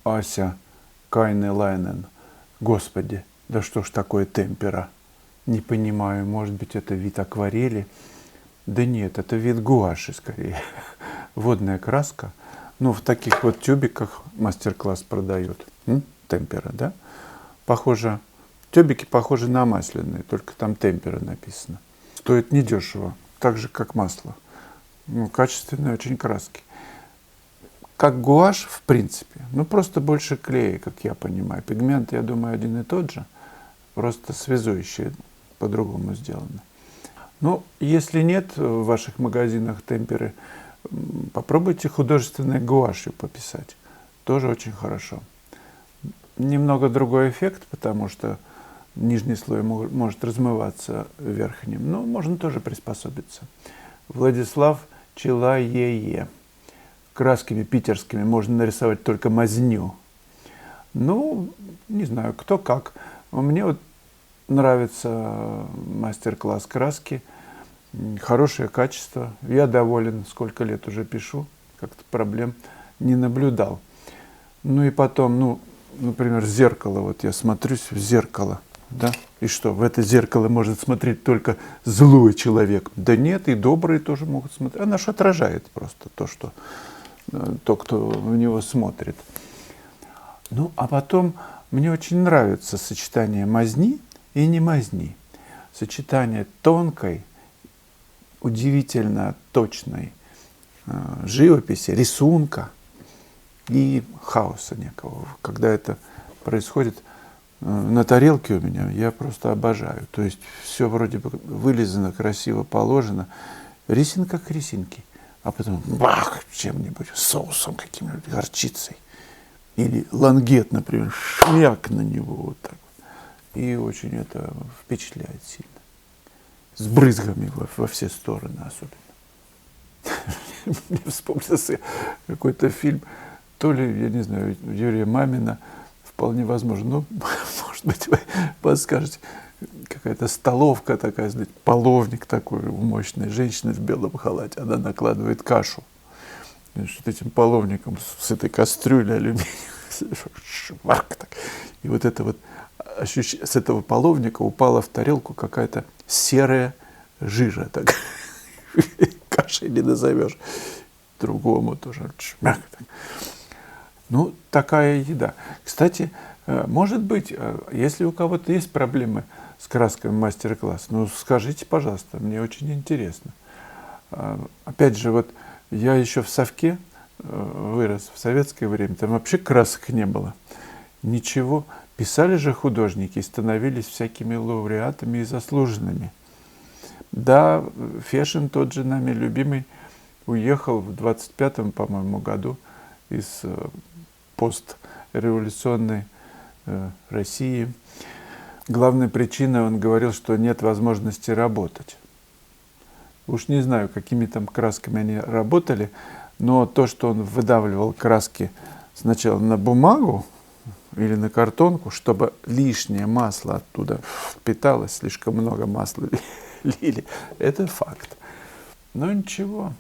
Ася Кайнелайнен. Господи, да что ж такое темпера? Не понимаю, может быть, это вид акварели? Да нет, это вид гуаши скорее. Водная краска. Ну, в таких вот тюбиках мастер-класс продает. Темпера, да? Похоже, тюбики похожи на масляные, только там темпера написано. Стоит недешево, так же, как масло. Ну, качественные очень краски. Как гуашь, в принципе, ну просто больше клея, как я понимаю. Пигмент, я думаю, один и тот же, просто связующие по-другому сделаны. Ну, если нет в ваших магазинах темперы, попробуйте художественной гуашью пописать. Тоже очень хорошо. Немного другой эффект, потому что нижний слой может размываться верхним, но можно тоже приспособиться. Владислав Челаее. Красками питерскими можно нарисовать только мазню. Ну, не знаю, кто как. Мне вот нравится мастер-класс краски. Хорошее качество. Я доволен, сколько лет уже пишу. Как-то проблем не наблюдал. Ну и потом, ну, например, зеркало. Вот я смотрюсь в зеркало. Да? И что, в это зеркало может смотреть только злой человек? Да нет, и добрые тоже могут смотреть. Оно же отражает просто то, кто в него смотрит. Ну, а потом мне очень нравится сочетание мазни и не мазни. Сочетание тонкой, удивительно точной живописи, рисунка и хаоса некого. Когда это происходит на тарелке у меня, я просто обожаю. То есть все вроде бы вылизано, красиво положено. Рисинка к рисинке. А потом бах, чем-нибудь, соусом каким-нибудь, горчицей. Или лангет, например, шмяк на него вот так. И очень это впечатляет сильно. С брызгами во все стороны особенно. Мне вспомнился какой-то фильм, то ли, я не знаю, Юрия Мамина, вполне возможно. Ну, может быть, вы подскажете. Какая-то столовка такая, знаете, половник такой у мощной женщины в белом халате. Она накладывает кашу. И вот этим половником с этой кастрюли алюминиевой. Шварк так. И вот это вот с этого половника упала в тарелку какая-то серая жижа. Так. Кашей не назовешь. Другому тоже. Шмяк так. Ну, такая еда. Кстати, может быть, если у кого-то есть проблемы с красками мастер-класс, ну, скажите, пожалуйста, мне очень интересно. Опять же, вот я еще в Совке вырос, в советское время, там вообще красок не было. Ничего. Писали же художники и становились всякими лауреатами и заслуженными. Да, Фешин, тот же нами любимый, уехал в 25-м, по-моему, году из постреволюционной России. Главной причиной он говорил, что нет возможности работать. Уж не знаю, какими там красками они работали, но то, что он выдавливал краски сначала на бумагу или на картонку, чтобы лишнее масло оттуда впиталось, слишком много масла лили, это факт. Но ничего,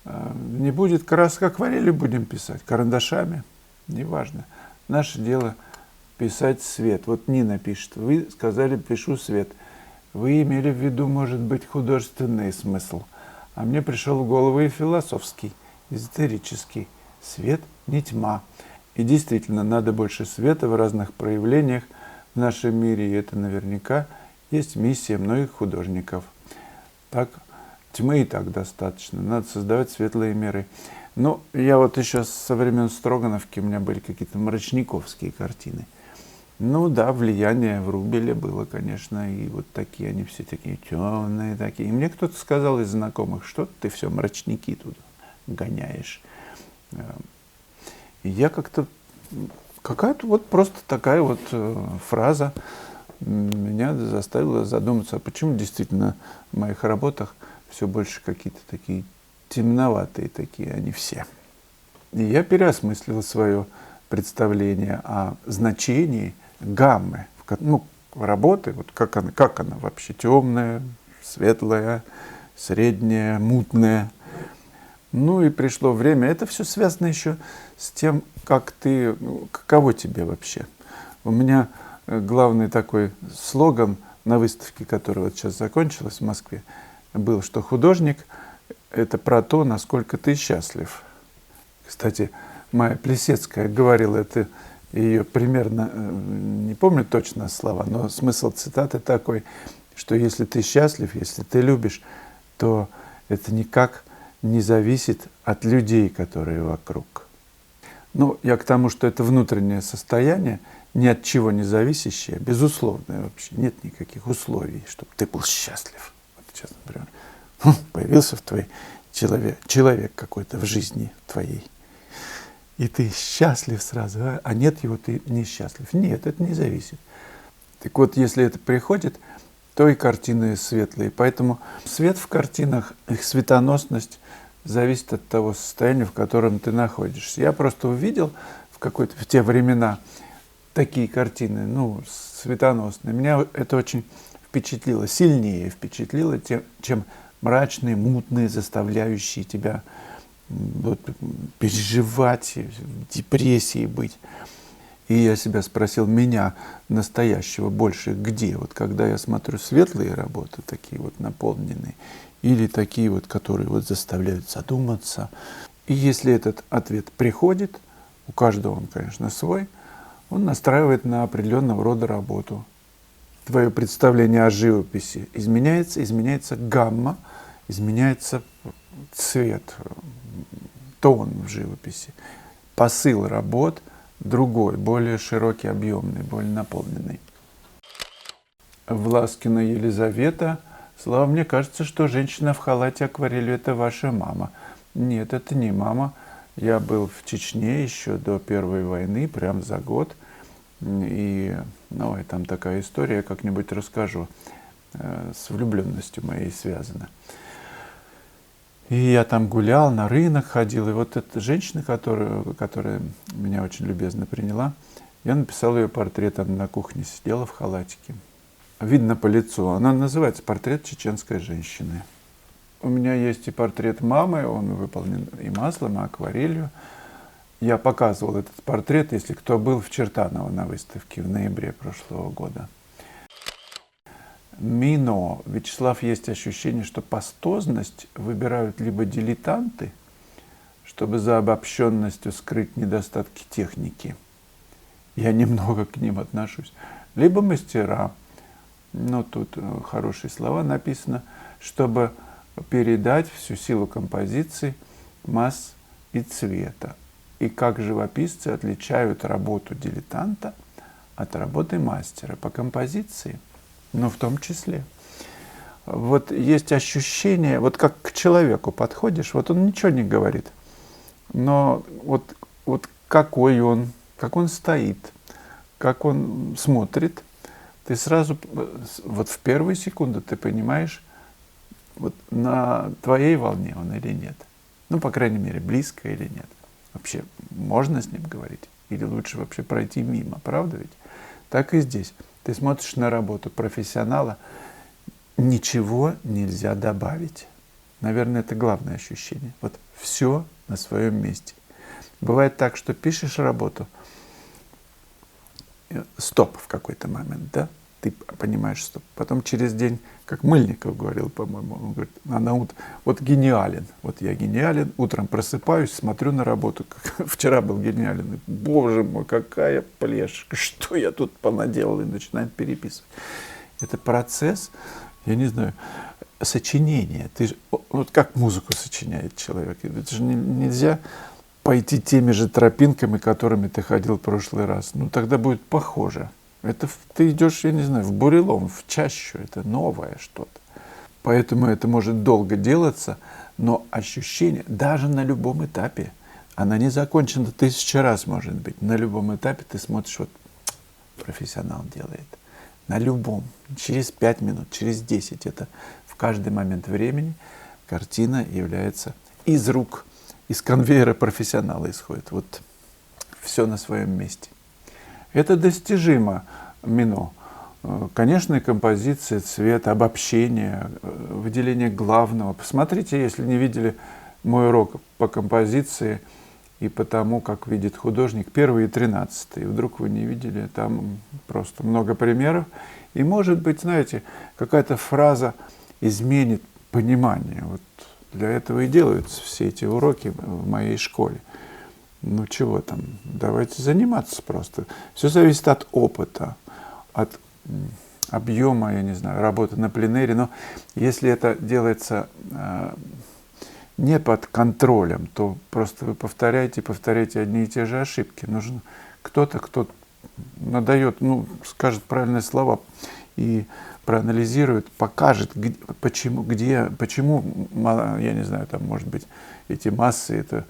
не будет красок, акварели будем писать, карандашами, неважно. Наше дело писать свет. Вот Нина пишет, вы сказали, пишу свет. Вы имели в виду, может быть, художественный смысл. А мне пришел в голову и философский, эзотерический. Свет не тьма. И действительно, надо больше света в разных проявлениях в нашем мире. И это наверняка есть миссия многих художников. Так, тьмы и так достаточно. Надо создавать светлые миры. Ну, я вот еще со времен Строгановки, у меня были какие-то мрачниковские картины. Ну да, влияние Врубеля было, конечно, и вот такие, они все такие темные такие. И мне кто-то сказал из знакомых, что ты все мрачники тут гоняешь. И я как-то, какая-то вот просто такая вот фраза меня заставила задуматься, а почему действительно в моих работах все больше какие-то такие темноватые такие, они все. И я переосмыслил свое представление о значении гаммы, ну, работы, вот как она вообще, темная, светлая, средняя, мутная. Ну и пришло время. Это все связано еще с тем, как ты, каково тебе вообще. У меня главный такой слоган на выставке, которая вот сейчас закончилась в Москве, был, что художник – это про то, насколько ты счастлив. Кстати, Майя Плисецкая говорила это, ее примерно, не помню точно слова, но смысл цитаты такой, что если ты счастлив, если ты любишь, то это никак не зависит от людей, которые вокруг. Ну, я к тому, что это внутреннее состояние, ни от чего не зависящее, безусловное вообще. Нет никаких условий, чтобы ты был счастлив. Вот сейчас, например, появился в твоей человек какой-то в жизни твоей, и ты счастлив сразу, а нет его, ты несчастлив. Нет, это не зависит. Так вот, если это приходит, то и картины светлые. Поэтому свет в картинах, их светоносность зависит от того состояния, в котором ты находишься. Я просто увидел в те времена такие картины, светоносные. Меня это очень впечатлило, сильнее впечатлило, чем мрачные, мутные, заставляющие тебя переживать, в депрессии быть. И я себя спросил, меня, настоящего, больше где? Вот когда я смотрю светлые работы, такие вот наполненные, или такие вот, которые вот заставляют задуматься. И если этот ответ приходит, у каждого он, конечно, свой, он настраивает на определенного рода работу. Твое представление о живописи изменяется гамма, изменяется цвет, тон в живописи. Посыл работ другой, более широкий, объемный, более наполненный. Власкина Елизавета. Слава, мне кажется, что женщина в халате акварелью – это ваша мама. Нет, это не мама. Я был в Чечне еще до Первой войны, прям за год. И там такая история, я как-нибудь расскажу, с влюбленностью моей связана. И я там гулял, на рынок ходил, и вот эта женщина, которая меня очень любезно приняла, я написал ее портрет, она на кухне сидела в халатике. Видно по лицу, она называется «Портрет чеченской женщины». У меня есть и портрет мамы, он выполнен и маслом, и акварелью. Я показывал этот портрет, если кто был в Чертаново на выставке в ноябре прошлого года. Мино. Вячеслав, есть ощущение, что пастозность выбирают либо дилетанты, чтобы за обобщенностью скрыть недостатки техники. Я немного к ним отношусь. Либо мастера. Но тут хорошие слова написано, чтобы передать всю силу композиции, масс и цвета. И как живописцы отличают работу дилетанта от работы мастера по композиции, в том числе. Вот есть ощущение, вот как к человеку подходишь, вот он ничего не говорит, но вот какой он, как он стоит, как он смотрит, ты сразу, вот в первую секунду ты понимаешь, вот на твоей волне он или нет. По крайней мере, близко или нет. Вообще, можно с ним говорить? Или лучше вообще пройти мимо, правда ведь? Так и здесь. Ты смотришь на работу профессионала, ничего нельзя добавить. Наверное, это главное ощущение. Вот все на своем месте. Бывает так, что пишешь работу, стоп в какой-то момент, да? Ты понимаешь, стоп. Потом через день, как Мыльников говорил, по-моему, он говорит, вот гениален. Вот я гениален, утром просыпаюсь, смотрю на работу, как вчера был гениален. И, боже мой, какая плешь, что я тут понаделал, и начинает переписывать. Это процесс, я не знаю, сочинения. Вот как музыку сочиняет человек. Это же нельзя пойти теми же тропинками, которыми ты ходил в прошлый раз. Тогда будет похоже. Это ты идешь, я не знаю, в бурелом, в чащу. Это новое что-то. Поэтому это может долго делаться, но ощущение, даже на любом этапе, она не закончена 1000 раз, может быть. На любом этапе ты смотришь, вот профессионал делает. На любом. Через 5 минут, через 10. Это в каждый момент времени картина является из рук, из конвейера профессионала исходит. Вот все на своем месте. Это достижимо Мино. Конечно, композиция, цвет, обобщение, выделение главного. Посмотрите, если не видели мой урок по композиции и по тому, как видит художник, 1 и 13. Вдруг вы не видели, там просто много примеров. И, может быть, знаете, какая-то фраза изменит понимание. Вот для этого и делаются все эти уроки в моей школе. Ну чего там, давайте заниматься просто. Все зависит от опыта, от объема, я не знаю, работы на пленэре. Но если это делается не под контролем, то просто вы повторяете одни и те же ошибки. Нужен кто-то, кто надает, скажет правильные слова и проанализирует, покажет, почему, я не знаю, там, может быть, эти массы, это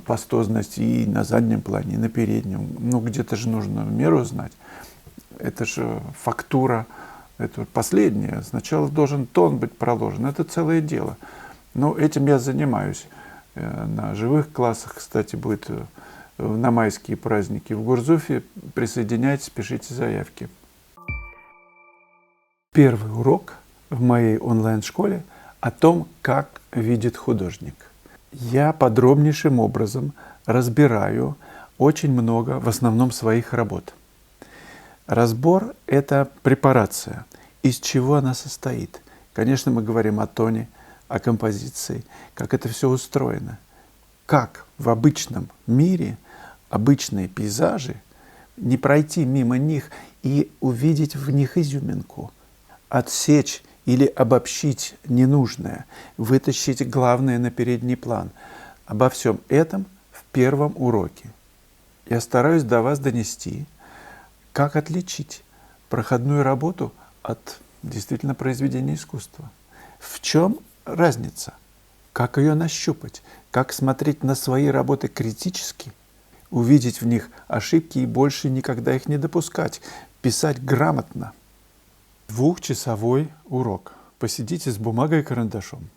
пастозность и на заднем плане, и на переднем. Где-то же нужно меру знать. Это же фактура, это последнее. Сначала должен тон быть проложен. Это целое дело. Но этим я занимаюсь. На живых классах, кстати, будет на майские праздники в Гурзуфе. Присоединяйтесь, пишите заявки. Первый урок в моей онлайн-школе о том, как видит художник. Я подробнейшим образом разбираю очень много, в основном, своих работ. Разбор – это препарация. Из чего она состоит? Конечно, мы говорим о тоне, о композиции, как это все устроено. Как в обычном мире обычные пейзажи, не пройти мимо них и увидеть в них изюминку, отсечь или обобщить ненужное, вытащить главное на передний план. Обо всем этом в первом уроке. Я стараюсь до вас донести, как отличить проходную работу от действительно произведения искусства. В чем разница? Как ее нащупать? Как смотреть на свои работы критически? Увидеть в них ошибки и больше никогда их не допускать. Писать грамотно. 2-часовой урок. Посидите с бумагой и карандашом.